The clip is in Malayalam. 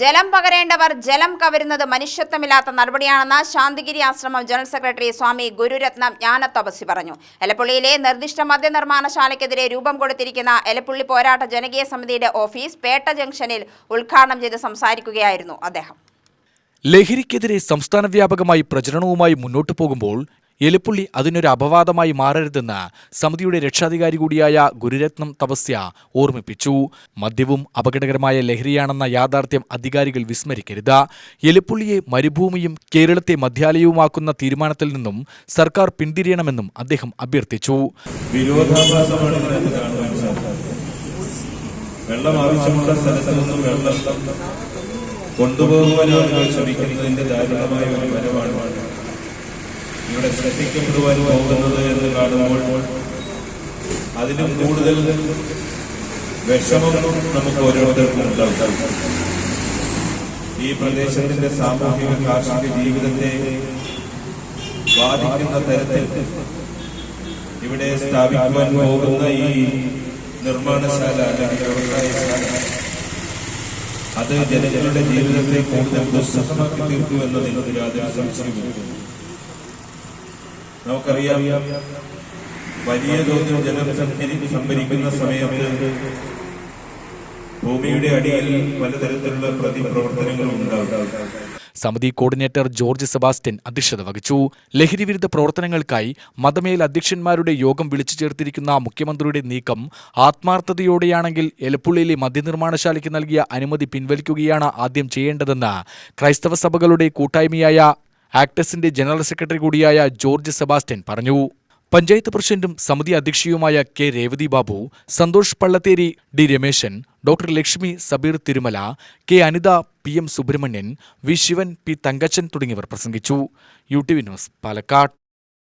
ജലം പകരേണ്ടവർ ജലം കവരുന്നത് മനുഷ്യത്വമില്ലാത്ത നടപടിയാണെന്ന് ശാന്തിഗിരി ആശ്രമം ജനറൽ സെക്രട്ടറി സ്വാമി ഗുരുരത്നം ജ്ഞാനതപസ്വി പറഞ്ഞു. എലപ്പുള്ളിയിലെ നിർദ്ദിഷ്ട മദ്യനിർമ്മാണശാലയ്ക്കെതിരെ രൂപം കൊടുത്തിരിക്കുന്ന എലപ്പുള്ളി പോരാട്ട ജനകീയ സമിതിയുടെ ഓഫീസ് പേട്ട ജംഗ്ഷനിൽ ഉദ്ഘാടനം ചെയ്ത് സംസാരിക്കുകയായിരുന്നു അദ്ദേഹം. ലഹരിക്കെതിരെ സംസ്ഥാന വ്യാപകമായി പ്രചരണവുമായി മുന്നോട്ടു പോകുമ്പോൾ എലപ്പുള്ളി അതിനൊരു അപവാദമായി മാറരുതെന്ന് സമിതിയുടെ രക്ഷാധികാരി കൂടിയായ ഗുരുരത്നം തപസ്യ ഓർമ്മിപ്പിച്ചു. മദ്യവും അപകടകരമായ ലഹരിയാണെന്ന യാഥാർത്ഥ്യം അധികാരികൾ വിസ്മരിക്കരുത്. എലപ്പുള്ളിയെ മരുഭൂമിയും കേരളത്തെ മദ്യാലയവുമാക്കുന്ന തീരുമാനത്തിൽ നിന്നും സർക്കാർ പിന്തിരിയണമെന്നും അദ്ദേഹം അഭ്യർത്ഥിച്ചു. വെള്ളം ആവശ്യമുള്ള സ്ഥലത്ത് നിന്നും വെള്ളം കൊണ്ടുപോകുവാൻ ആളുകൾ ശ്രമിക്കുന്നതിന്റെ ദാരുണമായ ഒരു വരവാണ് ഇവിടെ ശ്രദ്ധിക്കപ്പെടുവാൻ പോകുന്നത് എന്ന് കാണുമ്പോൾ അതിലും കൂടുതൽ വിഷമം നമുക്ക് ഓരോരുത്തർക്കും ഉണ്ടാകും. ഈ പ്രദേശത്തിന്റെ സാമൂഹിക കാർഷിക ജീവിതത്തെ ബാധിക്കുന്ന തരത്തിൽ ഇവിടെ സ്ഥാപിക്കുവാൻ പോകുന്ന ഈ നിർമ്മാണശാല അല്ലെങ്കിൽ വ്യവസായശാല അത് ജനങ്ങളുടെ ജീവിതത്തെ കൂടുതൽ ദുസ്സഹമാക്കി തീർക്കുമെന്നതിൽ യാതൊരു സംശയമില്ല. നമുക്കറിയാം, വലിയ തോതിൽ ജലം സംഭരിക്കുന്ന സമയത്ത് ഭൂമിയുടെ അടിയിൽ പലതരത്തിലുള്ള പ്രതിപ്രവർത്തനങ്ങൾ ഉണ്ടാകും. സമിതി കോർഡിനേറ്റർ ജോർജ് സെബാസ്റ്റ്യൻ അധ്യക്ഷത വഹിച്ചു. ലഹരിവിരുദ്ധ പ്രവർത്തനങ്ങൾക്കായി മതമേലധ്യക്ഷന്മാരുടെ യോഗം വിളിച്ചു ചേർത്തിരിക്കുന്ന മുഖ്യമന്ത്രിയുടെ നീക്കം ആത്മാർത്ഥതയോടെയാണെങ്കിൽ എലപ്പുള്ളിയിലെ മദ്യനിർമ്മാണശാലയ്ക്ക് നൽകിയ അനുമതി പിൻവലിക്കുകയാണ് ആദ്യം ചെയ്യേണ്ടതെന്ന് ക്രൈസ്തവ സഭകളുടെ കൂട്ടായ്മയായ ആക്ടസിന്റെ ജനറൽ സെക്രട്ടറി കൂടിയായ ജോർജ് സെബാസ്റ്റ്യൻ പറഞ്ഞു. പഞ്ചായത്ത് പ്രസിഡന്റും സമിതി അധ്യക്ഷയുമായ K Revathi Babu, Santhosh Pallatheri, D Rameshan, doctor Lakshmi Sabeer Thirumala, K Anitha, P M Subrahmanyan, V Sivan, P Thankachan തുടങ്ങിയവർ പ്രസംഗിച്ചു. UTV news, Palakkad.